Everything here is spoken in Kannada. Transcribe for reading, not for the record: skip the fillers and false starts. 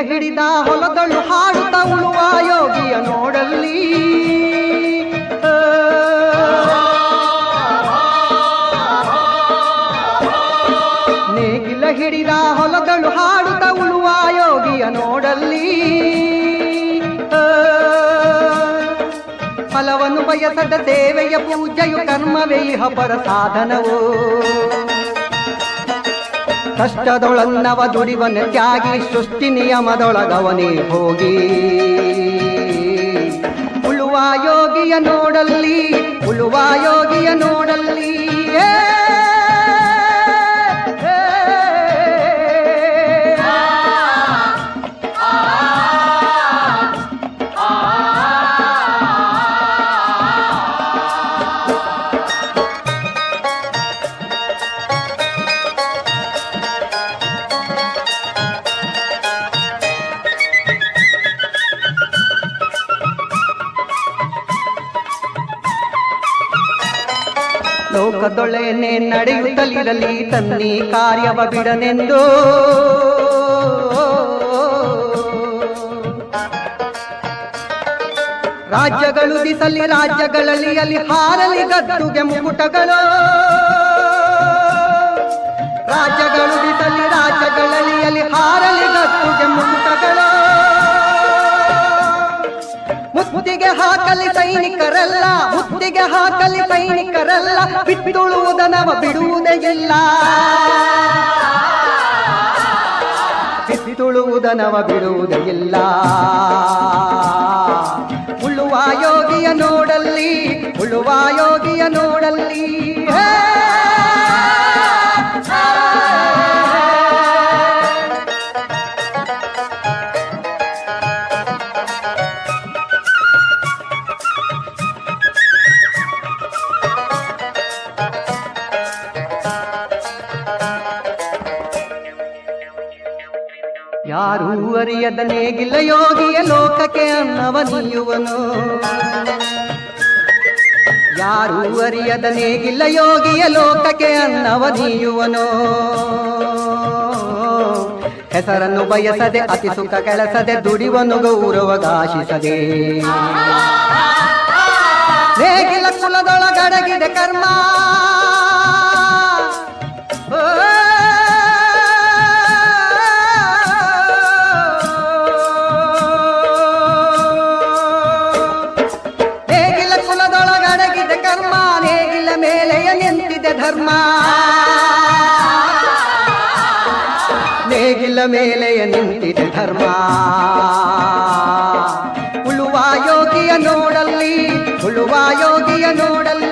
ಹಿಡಿದ ಹೊಲದಳು ಹಾಡುತ್ತ ಉಳುವ ಯೋಗಿಯ ನೋಡಲ್ಲಿ ನೇಗಿಲ ಹಿಡಿದ ಹೊಲದಳು ಹಾಡುತ್ತ ಉಳುವ ಯೋಗಿಯ ನೋಡಲ್ಲಿ ಫಲವನ್ನು ಬಯಸದ ಸೇವೆಯ ಪೂಜೆಯು ಕರ್ಮವೇ ಇಹ ಪರ ಸಾಧನವು ಕಷ್ಟದೊಳನ್ನವ ದುಡಿವನ ತ್ಯಾಗಿ ಸೃಷ್ಟಿ ನಿಯಮದೊಳಗವನೇ ಹೋಗಿ ಉಳುವ ಯೋಗಿಯ ನೋಡಲ್ಲಿ ಉಳುವ ಯೋಗಿಯ ನೋಡಲ್ಲಿ ಲೋಕದೊಳೆನೆ ನಡೆಯುತ್ತಲಿರಲಿ ತನ್ನಿ ಕಾರ್ಯವ ಬಿಡನೆಂದು ರಾಜ್ಯಗಳು ದಿಸಲಿ ರಾಜ್ಯಗಳಲ್ಲಿ ಅಲ್ಲಿ ಹಾರಲಿ ಗದ್ದುಗೆ ಮುಕುಟಗಳು ರಾಜ್ಯಗಳು ದಿಸಲಿ ರಾಜ್ಯಗಳಲ್ಲಿ ಅಲ್ಲಿ ಹಾರಲಿ ಗದ್ದುಗೆ ಮುಕುಟಗಳು ಮುತ್ತಿಗೆ ಹಾಕಲಿ ಸೈನಿಕರಲ್ಲ ಮುತ್ತಿಗೆ ಹಾಕಲಿ ಸೈನಿಕರಲ್ಲ ಬಿತ್ತುಳುವುದನವ ಬಿಡುವುದೇ ಇಲ್ಲ ಬಿತ್ತುಳುವುದನವ ಬಿಡುವುದೇ ಇಲ್ಲ ಉಳುವ ಯೋಗಿಯ ನೋಡಲ್ಲಿ ಉಳುವ ಯೋಗಿಯ ನೋಡಲ್ಲಿ ಯಾರೂ ಅರಿಯದ ನೇಗಿಲ ಯೋಗಿಯ ಲೋಕಕ್ಕೆ ಅನ್ನವ ನೀಯುವನು ಯಾರೂ ಅರಿಯದ ನೇಗಿಲ ಯೋಗಿಯ ಲೋಕಕ್ಕೆ ಅನ್ನವ ನೀಯುವನು ಹೆಸರನ್ನು ಬಯಸದೆ ಅತಿ ಸುಖ ಕೆಲಸದೆ ದುಡಿವನು ಗೌರವಗಾಶಿಸದೆ ನೇಗಿಲ ಕುಲದೊಳಗಡಗಿದೆ ಕರ್ಮ ಧರ್ಮ ನೇಗಿಲ ಮೇಲೆಯ ನಿಂತಿದೆ ಧರ್ಮ ಉಳುವ ಯೋಗಿಯ ನೋಡಲ್ಲಿ ಉಳುವ ಯೋಗಿಯ ನೋಡಲ್ಲಿ